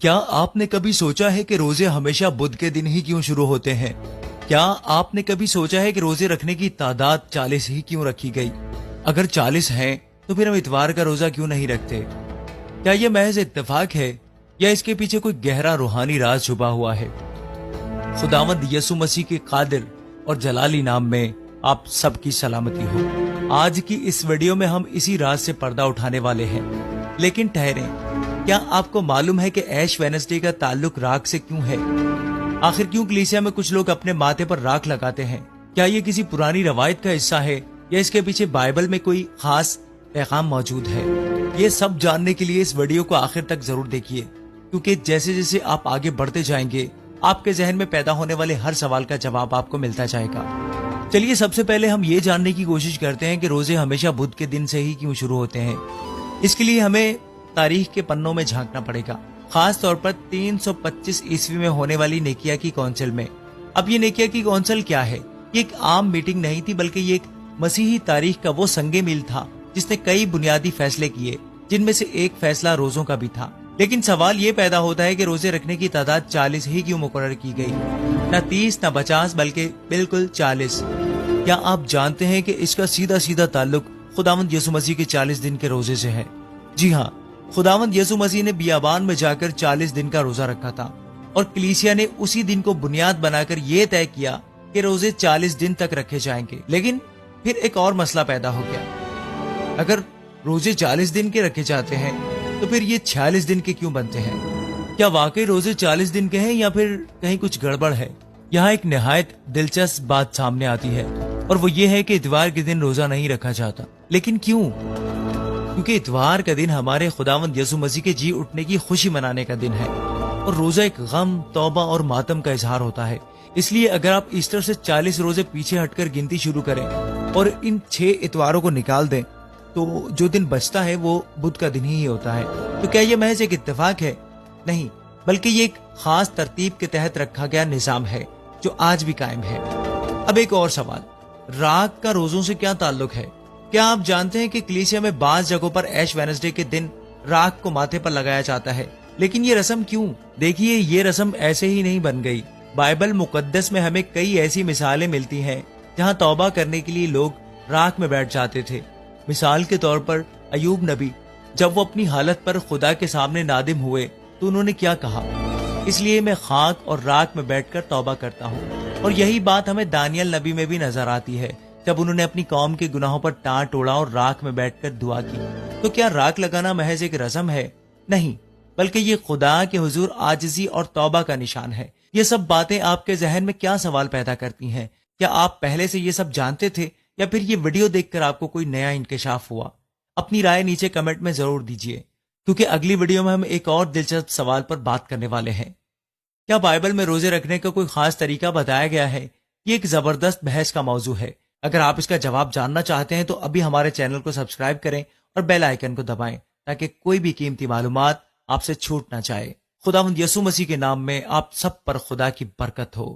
کیا آپ نے کبھی سوچا ہے کہ روزے ہمیشہ بدھ کے دن ہی کیوں شروع ہوتے ہیں؟ کیا آپ نے کبھی سوچا ہے کہ روزے رکھنے کی تعداد 40 ہی کیوں رکھی گئی؟ اگر 40 ہیں تو پھر ہم اتوار کا روزہ کیوں نہیں رکھتے؟ کیا یہ محض اتفاق ہے یا اس کے پیچھے کوئی گہرا روحانی راز چھپا ہوا ہے؟ خداوند یسوع مسیح کے قادر اور جلالی نام میں آپ سب کی سلامتی ہو۔ آج کی اس ویڈیو میں ہم اسی راز سے پردہ اٹھانے والے ہیں، لیکن ٹھہریں، کیا آپ کو معلوم ہے کہ ایش وینسڈے کا تعلق راکھ سے کیوں ہے؟ آخر کیوں کلیسیا میں کچھ لوگ اپنے ماتھے پر راکھ لگاتے ہیں؟ کیا یہ کسی پرانی روایت کا حصہ ہے یا اس کے پیچھے بائبل میں کوئی خاص پیغام موجود ہے؟ یہ سب جاننے کے لیے اس ویڈیو کو آخر تک ضرور دیکھیے، کیونکہ جیسے جیسے آپ آگے بڑھتے جائیں گے آپ کے ذہن میں پیدا ہونے والے ہر سوال کا جواب آپ کو ملتا جائے گا۔ چلیے سب سے پہلے ہم یہ جاننے کی کوشش کرتے ہیں کہ روزے ہمیشہ بدھ کے دن سے ہی کیوں شروع ہوتے ہیں۔ اس کے لیے ہمیں تاریخ کے پنوں میں جھانکنا پڑے گا، خاص طور پر 325 عیسوی میں ہونے والی نیکیا کی کونسل میں۔ اب یہ نیکیا کی کونسل کیا ہے؟ یہ ایک عام میٹنگ نہیں تھی، بلکہ یہ ایک مسیحی تاریخ کا وہ سنگ میل تھا جس نے کئی بنیادی فیصلے کیے، جن میں سے ایک فیصلہ روزوں کا بھی تھا۔ لیکن سوال یہ پیدا ہوتا ہے کہ روزے رکھنے کی تعداد 40 ہی کیوں مقرر کی گئی؟ نہ 30 نہ 50 بلکہ بالکل 40۔ کیا آپ جانتے ہیں کہ اس کا سیدھا تعلق خداوند یسوع مسیح کے 40 دن کے روزے سے ہے؟ جی ہاں، خداوند یسوع مسیح نے بیابان میں جا کر 40 دن کا روزہ رکھا تھا، اور کلیسیا نے اسی دن کو بنیاد بنا کر یہ طے کیا کہ روزے 40 دن تک رکھے جائیں گے۔ لیکن پھر ایک اور مسئلہ پیدا ہو گیا، اگر روزے 40 دن کے رکھے جاتے ہیں تو پھر یہ 46 دن کے کیوں بنتے ہیں؟ کیا واقعی روزے 40 دن کے ہیں یا پھر کہیں کچھ گڑبڑ ہے؟ یہاں ایک نہایت دلچسپ بات سامنے آتی ہے، اور وہ یہ ہے کہ اتوار کے دن روزہ نہیں رکھا جاتا۔ لیکن کیوں؟ کیونکہ اتوار کا دن ہمارے خداوند یسوع مسیح کے جی اٹھنے کی خوشی منانے کا دن ہے، اور روزہ ایک غم، توبہ اور ماتم کا اظہار ہوتا ہے۔ اس لیے اگر آپ ایسٹر سے 40 روزے پیچھے ہٹ کر گنتی شروع کریں اور ان 6 اتواروں کو نکال دیں تو جو دن بچتا ہے وہ بدھ کا دن ہی ہوتا ہے۔ تو کیا یہ محض ایک اتفاق ہے؟ نہیں، بلکہ یہ ایک خاص ترتیب کے تحت رکھا گیا نظام ہے جو آج بھی قائم ہے۔ اب ایک اور سوال، راکھ کا روزوں سے کیا تعلق ہے؟ کیا آپ جانتے ہیں کہ کلیسیا میں بعض جگہوں پر ایش وینسڈے کے دن راکھ کو ماتھے پر لگایا جاتا ہے؟ لیکن یہ رسم کیوں؟ دیکھیے، یہ رسم ایسے ہی نہیں بن گئی۔ بائبل مقدس میں ہمیں کئی ایسی مثالیں ملتی ہیں جہاں توبہ کرنے کے لیے لوگ راکھ میں بیٹھ جاتے تھے۔ مثال کے طور پر ایوب نبی، جب وہ اپنی حالت پر خدا کے سامنے نادم ہوئے تو انہوں نے کیا کہا؟ اس لیے میں خاک اور راکھ میں بیٹھ کر توبہ کرتا ہوں۔ اور یہی بات ہمیں دانیال نبی میں بھی نظر آتی ہے، جب انہوں نے اپنی قوم کے گناہوں پر ٹانٹ اوڑا اور راکھ میں بیٹھ کر دعا کی۔ تو کیا راکھ لگانا محض ایک رسم ہے؟ نہیں، بلکہ یہ خدا کے حضور عاجزی اور توبہ کا نشان ہے۔ یہ سب باتیں آپ کے ذہن میں کیا سوال پیدا کرتی ہیں؟ کیا آپ پہلے سے یہ سب جانتے تھے یا پھر یہ ویڈیو دیکھ کر آپ کو کوئی نیا انکشاف ہوا؟ اپنی رائے نیچے کمنٹ میں ضرور دیجیے، کیونکہ اگلی ویڈیو میں ہم ایک اور دلچسپ سوال پر بات کرنے والے ہیں۔ کیا بائبل میں روزے رکھنے کا کوئی خاص طریقہ بتایا گیا ہے؟ یہ ایک زبردست بحث کا موضوع ہے۔ اگر آپ اس کا جواب جاننا چاہتے ہیں تو ابھی ہمارے چینل کو سبسکرائب کریں اور بیل آئیکن کو دبائیں تاکہ کوئی بھی قیمتی معلومات آپ سے چھوٹ نہ جائے۔ خداوند یسوع مسیح کے نام میں آپ سب پر خدا کی برکت ہو۔